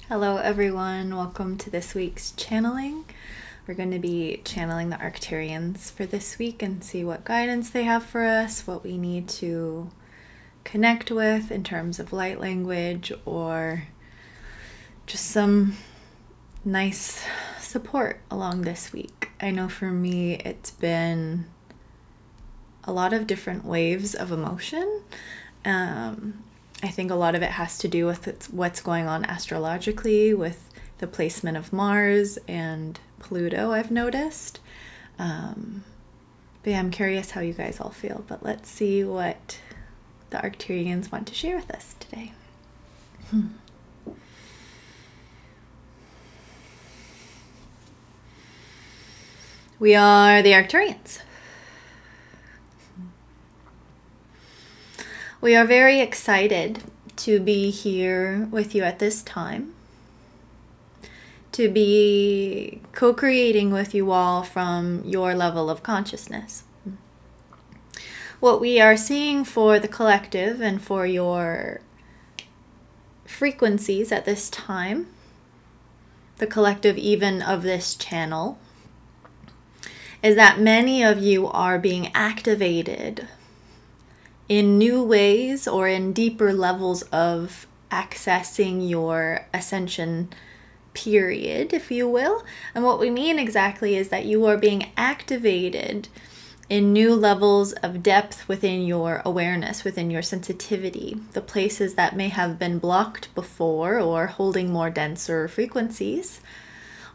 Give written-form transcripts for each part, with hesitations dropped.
Hello everyone, welcome to this week's channeling. We're going to be channeling the Arcturians for this week and see what guidance they have for us, what we need to connect with in terms of light language, or just some nice support along this week. I know for me it's been a lot of different waves of emotion. I think a lot of it has to do with what's going on astrologically with the placement of Mars and Pluto, I've noticed. But yeah, I'm curious how you guys all feel. But let's see what the Arcturians want to share with us today. We are the Arcturians. We are very excited to be here with you at this time, to be co-creating with you all from your level of consciousness. What we are seeing for the collective and for your frequencies at this time, the collective even of this channel, is that many of you are being activated in new ways or in deeper levels of accessing your ascension period, if you will. And what we mean exactly is that you are being activated in new levels of depth within your awareness, within your sensitivity. The places that may have been blocked before or holding more denser frequencies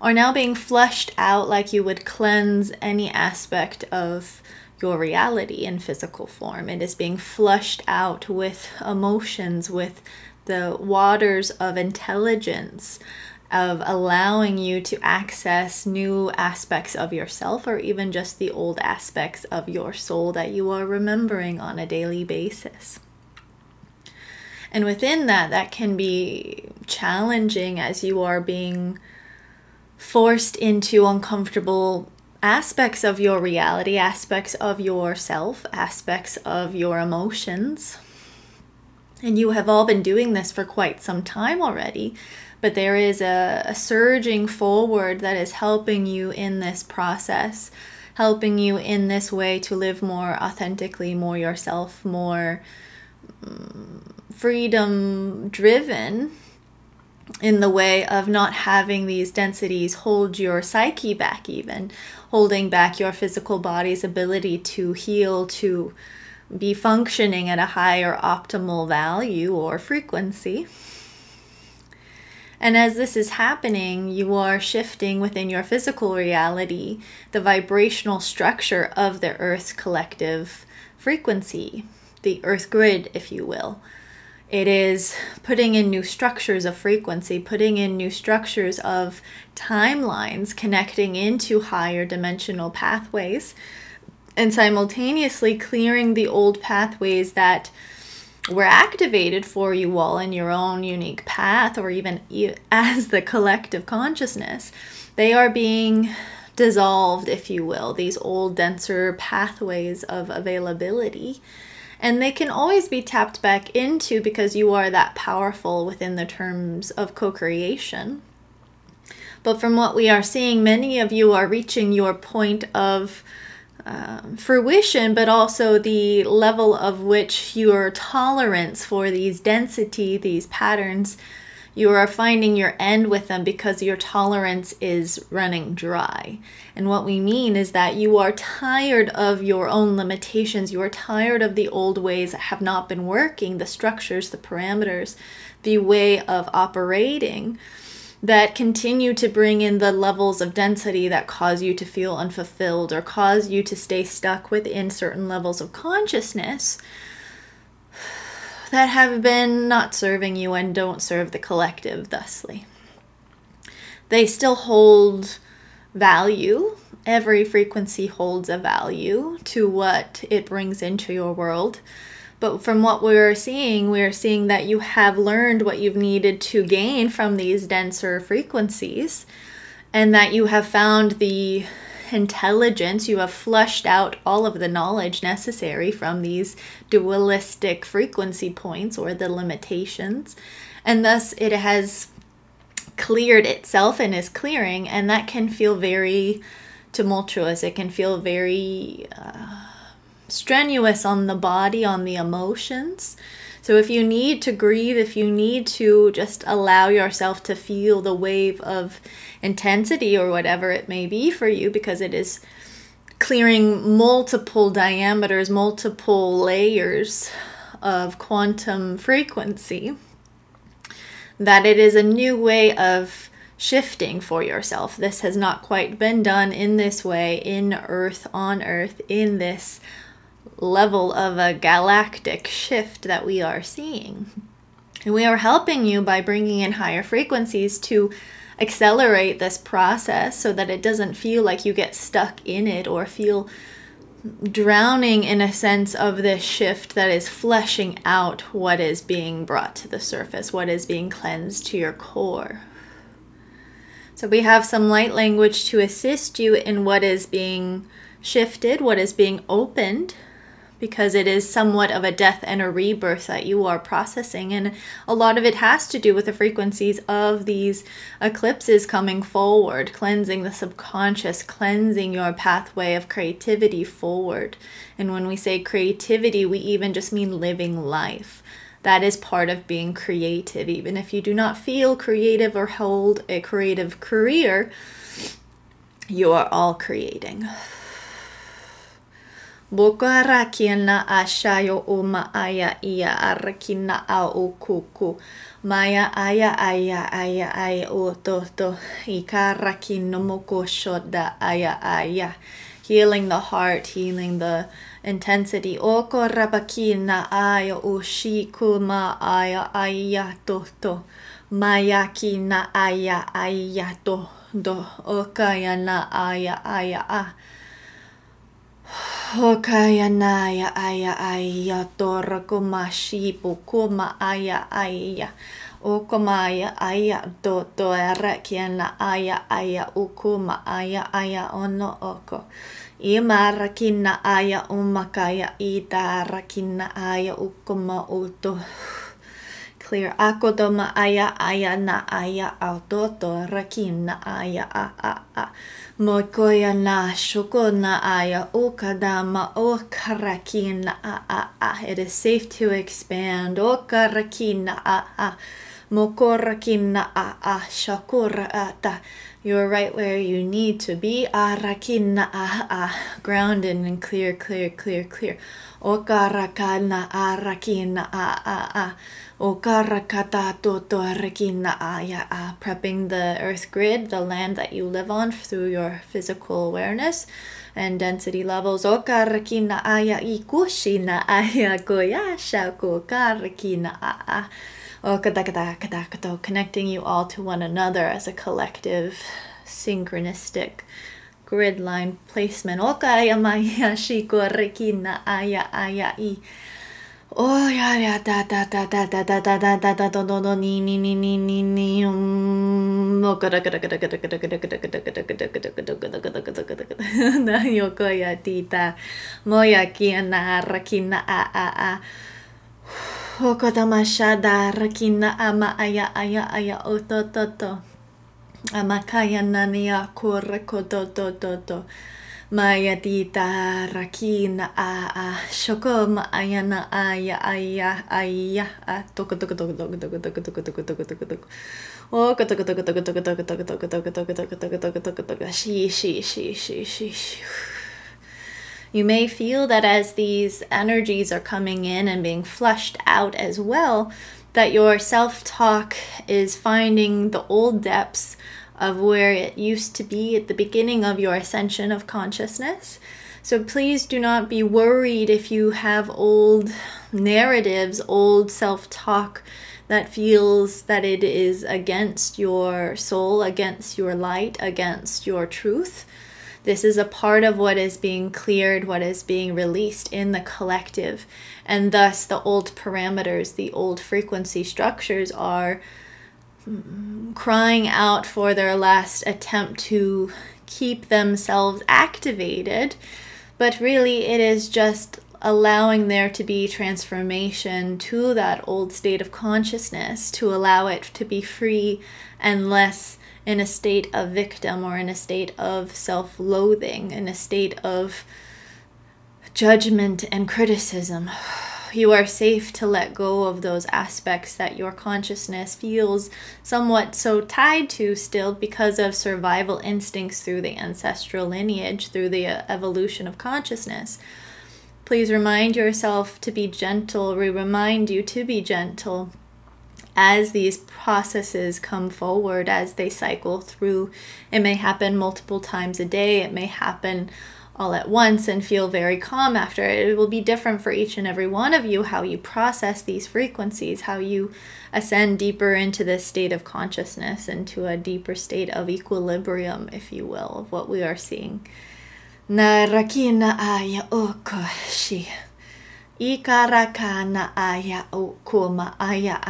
are now being flushed out like you would cleanse any aspect of your reality in physical form. It is being flushed out with emotions, with the waters of intelligence, of allowing you to access new aspects of yourself, or even just the old aspects of your soul that you are remembering on a daily basis. And within that, that can be challenging as you are being forced into uncomfortable aspects of your reality, aspects of yourself, aspects of your emotions. And you have all been doing this for quite some time already, but there is a surging forward that is helping you in this process, helping you in this way to live more authentically, more yourself, more freedom driven, in the way of not having these densities hold your psyche back, even holding back your physical body's ability to heal, to be functioning at a higher optimal value or frequency. And as this is happening, you are shifting within your physical reality the vibrational structure of the Earth's collective frequency, the Earth grid, if you will. It is putting in new structures of frequency, putting in new structures of timelines, connecting into higher dimensional pathways, and simultaneously clearing the old pathways that were activated for you all in your own unique path, or even as the collective consciousness. They are being dissolved, if you will, these old denser pathways of availability. And they can always be tapped back into because you are that powerful within the terms of co-creation. But from what we are seeing, many of you are reaching your point of fruition, but also the level of which your tolerance for these density, these patterns, you are finding your end with them because your tolerance is running dry. And what we mean is that you are tired of your own limitations. You are tired of the old ways that have not been working, the structures, the parameters, the way of operating that continue to bring in the levels of density that cause you to feel unfulfilled or cause you to stay stuck within certain levels of consciousness that have been not serving you and don't serve the collective thusly. They still hold value. Every frequency holds a value to what it brings into your world. But from what we're seeing that you have learned what you've needed to gain from these denser frequencies, and that you have found the intelligence, you have flushed out all of the knowledge necessary from these dualistic frequency points or the limitations, and thus it has cleared itself and is clearing, and that can feel very tumultuous. It can feel very strenuous on the body, on the emotions. So if you need to grieve, if you need to just allow yourself to feel the wave of intensity or whatever it may be for you, because it is clearing multiple diameters, multiple layers of quantum frequency, that it is a new way of shifting for yourself. This has not quite been done in this way, in Earth, on Earth, in this level of a galactic shift that we are seeing. And we are helping you by bringing in higher frequencies to accelerate this process so that it doesn't feel like you get stuck in it or feel drowning in a sense of this shift that is fleshing out what is being brought to the surface, what is being cleansed to your core. So we have some light language to assist you in what is being shifted, what is being opened, because it is somewhat of a death and a rebirth that you are processing. And a lot of it has to do with the frequencies of these eclipses coming forward, cleansing the subconscious, cleansing your pathway of creativity forward. And when we say creativity, we even just mean living life. That is part of being creative. Even if you do not feel creative or hold a creative career, you are all creating. Boka rakina ashayo uma aya iya arakina au kuku. Maya aya aya aya aya o toto. Ikarakino moko shoda aya aya. Healing the heart, healing the intensity. Oko rabakina aya ushikuma aya aya toto. Maya kina aya aya to do. Okayana aya aya ah. Okaya naya aya aya torkoma shipu kuma aya aya okomaya aya do erakiana aya aya ukuma aya aya ono oko imarakina aya umakaya itarakina aya ukuma uto. Clear akodoma aya aya na aya autoto rakina aya a mokoya na shukona aya ukadama okarakina a. It is safe to expand. Okarakina a mokorakina a shakura ata. You are right where you need to be. Arakina a grounded and clear, clear, clear, clear. Okarakana arakina a. Okarakata toto arakina aya a. Prepping the earth grid, the land that you live on, through your physical awareness and density levels. Okarakina aya ikushina aya koyasha kokarakina a. Connecting you all to one another as a collective, synchronistic grid line placement. Okaya maya shiko rekina aya aya I. Oh ya ya da da da da da da da da da da do do do ni ni ni ni ni ni na yoko ya tita moya kiana rakina a Okotamashada rakina ama aya aya aya otototo. Amakaya nania korekotototo. Maya tita rakina a shokoma ayana aya aya aya toko toko toko toko toko toko toko toko toko toko toko. Oh toko toko toko toko toko toko toko toko toko toko toko toko toko toko she. You may feel that as these energies are coming in and being flushed out as well, that your self-talk is finding the old depths of where it used to be at the beginning of your ascension of consciousness. So please do not be worried if you have old narratives, old self-talk that feels that it is against your soul, against your light, against your truth. This is a part of what is being cleared, what is being released in the collective. And thus the old parameters, the old frequency structures are crying out for their last attempt to keep themselves activated. But really it is just allowing there to be transformation to that old state of consciousness, to allow it to be free and less in a state of victim or in a state of self-loathing, in a state of judgment and criticism. You are safe to let go of those aspects that your consciousness feels somewhat so tied to still because of survival instincts through the ancestral lineage, through the evolution of consciousness. Please remind yourself to be gentle. We remind you to be gentle as these processes come forward, as they cycle through. It may happen multiple times a day. It may happen all at once and feel very calm after it. It will be different for each and every one of you, how you process these frequencies, how you ascend deeper into this state of consciousness, into a deeper state of equilibrium, if you will, of what we are seeing. Na rakina aya okoshi. Ikarakana aya okuma aya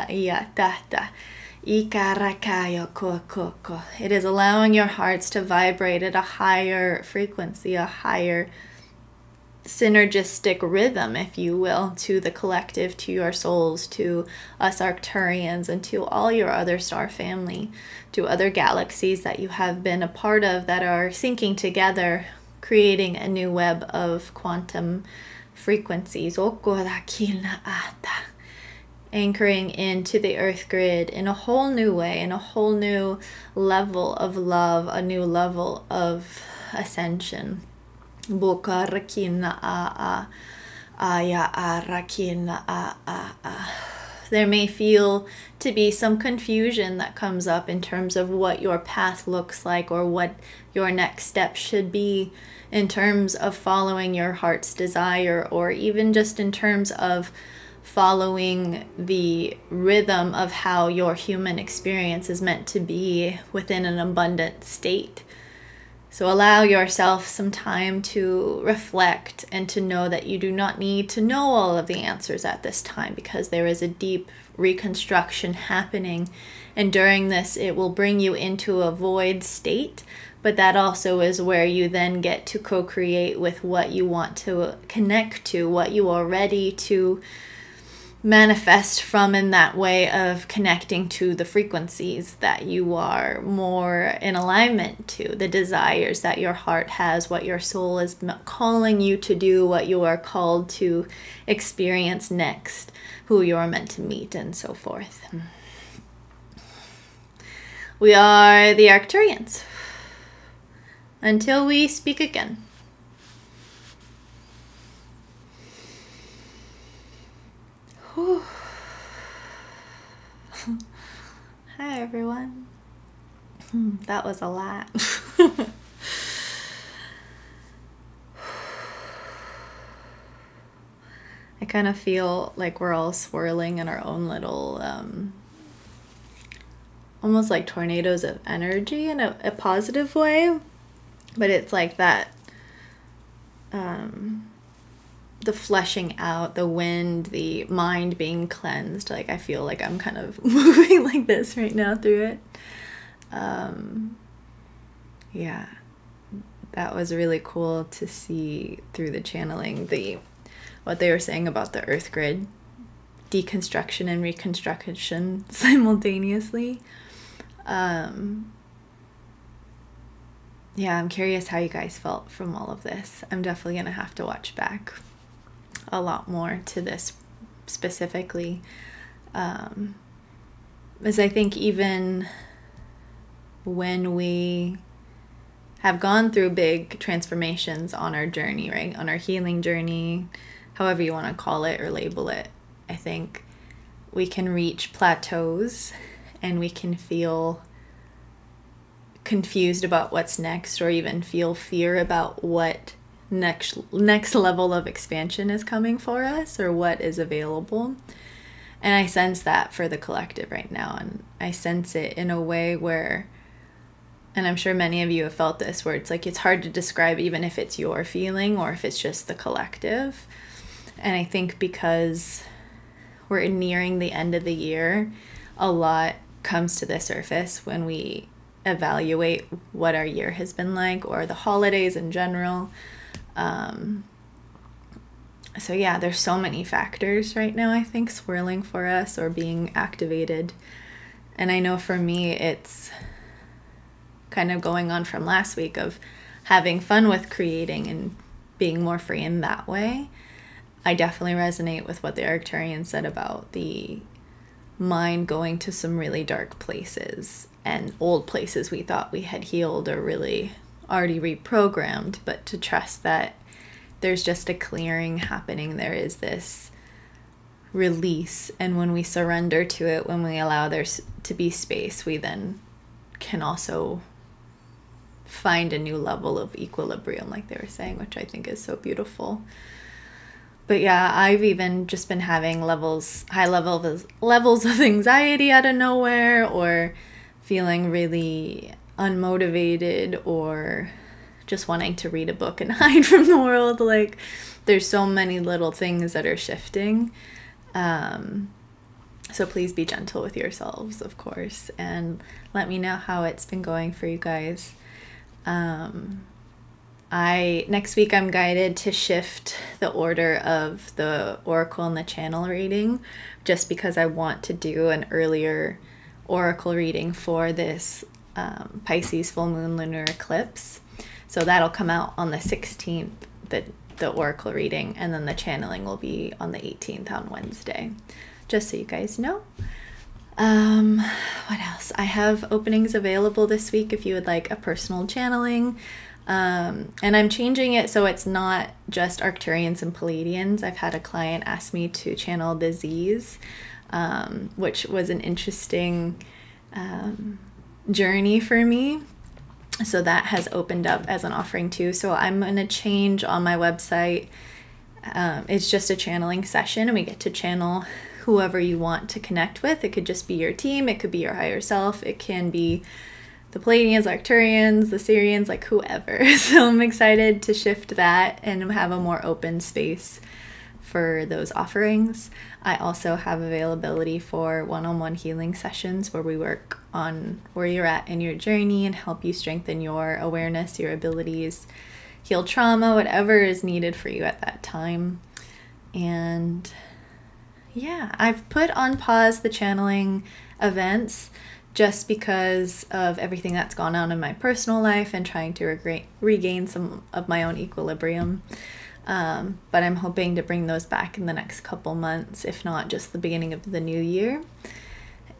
iya tata. Ikarakaya kokoko. It is allowing your hearts to vibrate at a higher frequency, a higher synergistic rhythm, if you will, to the collective, to your souls, to us Arcturians, and to all your other star family, to other galaxies that you have been a part of that are syncing together, creating a new web of quantum frequencies. Anchoring into the earth grid in a whole new way, in a whole new level of love, a new level of ascension. There may feel to be some confusion that comes up in terms of what your path looks like or what your next step should be in terms of following your heart's desire, or even just in terms of following the rhythm of how your human experience is meant to be within an abundant state. So allow yourself some time to reflect and to know that you do not need to know all of the answers at this time, because there is a deep reconstruction happening, and during this it will bring you into a void state, but that also is where you then get to co-create with what you want to connect to, what you are ready to manifest from, in that way of connecting to the frequencies that you are more in alignment to, the desires that your heart has, what your soul is calling you to do, what you are called to experience next, who you are meant to meet, and so forth. We are the Arcturians. Until we speak again. Whew. Hi everyone. That was a lot. I kind of feel like we're all swirling in our own little, almost like tornadoes of energy in a positive way. But it's like that, the fleshing out, the wind, the mind being cleansed. Like I feel like I'm kind of moving like this right now through it. Yeah, that was really cool to see through the channeling, what they were saying about the earth grid, deconstruction and reconstruction simultaneously. Yeah, I'm curious how you guys felt from all of this. I'm definitely going to have to watch back a lot more to this specifically. As I think even when we have gone through big transformations on our journey, right? On our healing journey, however you want to call it or label it, I think we can reach plateaus and we can feel confused about what's next, or even feel fear about what next level of expansion is coming for us, or what is available. And I sense that for the collective right now, and I sense it in a way where, and I'm sure many of you have felt this, where it's like it's hard to describe even if it's your feeling or if it's just the collective. And I think because we're nearing the end of the year, a lot comes to the surface when we evaluate what our year has been like, or the holidays in general. So yeah, there's so many factors right now, I think, swirling for us or being activated. And I know for me, it's kind of going on from last week of having fun with creating and being more free in that way. I definitely resonate with what the Arcturian said about the mind going to some really dark places and old places we thought we had healed or really already reprogrammed, but to trust that there's just a clearing happening. There is this release, and when we surrender to it, when we allow there to be space, we then can also find a new level of equilibrium, like they were saying, which I think is so beautiful. But yeah, I've even just been having high levels of anxiety out of nowhere, or feeling really unmotivated, or just wanting to read a book and hide from the world. Like, there's so many little things that are shifting. So please be gentle with yourselves, of course, and let me know how it's been going for you guys. Next week I'm guided to shift the order of the oracle and the channel reading, just because I want to do an earlier oracle reading for this Pisces full moon lunar eclipse. So that'll come out on the 16th, the oracle reading, and then the channeling will be on the 18th on Wednesday, just so you guys know. What else? I have openings available this week if you would like a personal channeling. And I'm changing it so it's not just Arcturians and Palladians. I've had a client ask me to channel disease, which was an interesting journey for me. So that has opened up as an offering too. So I'm going to change on my website. It's just a channeling session, and we get to channel whoever you want to connect with. It could just be your team. It could be your higher self. It can be the Palladians, Arcturians, the Syrians, like whoever. So I'm excited to shift that and have a more open space for those offerings. I also have availability for one-on-one healing sessions where we work on where you're at in your journey and help you strengthen your awareness, your abilities, heal trauma, whatever is needed for you at that time. And yeah, I've put on pause the channeling events just because of everything that's gone on in my personal life and trying to regain some of my own equilibrium. But I'm hoping to bring those back in the next couple months, if not just the beginning of the new year.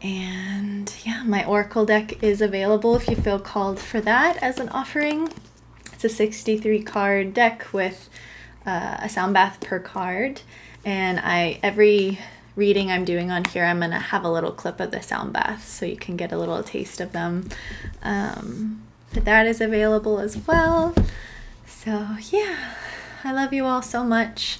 And yeah, my oracle deck is available if you feel called for that as an offering. It's a 63 card deck with a sound bath per card. And every reading I'm doing on here, I'm going to have a little clip of the sound bath so you can get a little taste of them. But that is available as well. So yeah, I love you all so much.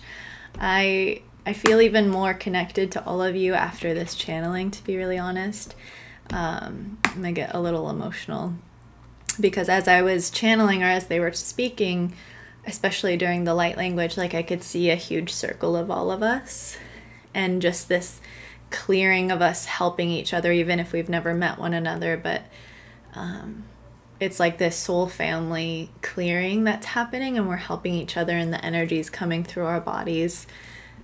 I feel even more connected to all of you after this channeling, to be really honest. I'm going to get a little emotional because as I was channeling, or as they were speaking, especially during the light language, like I could see a huge circle of all of us and just this clearing of us helping each other, even if we've never met one another. But it's like this soul family clearing that's happening, and we're helping each other, and the energies coming through our bodies,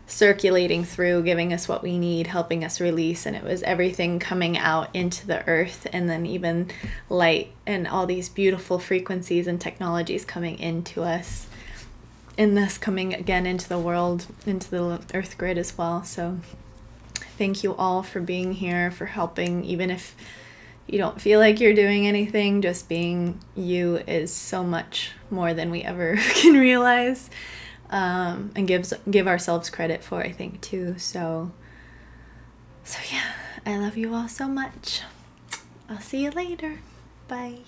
circulating through, giving us what we need, helping us release. And it was everything coming out into the earth, and then even light and all these beautiful frequencies and technologies coming into us, and this coming again into the world, into the earth grid as well. So thank you all for being here, for helping. Even if you don't feel like you're doing anything, just being you is so much more than we ever can realize, and give ourselves credit for, I think, too. So yeah, I love you all so much. I'll see you later. Bye.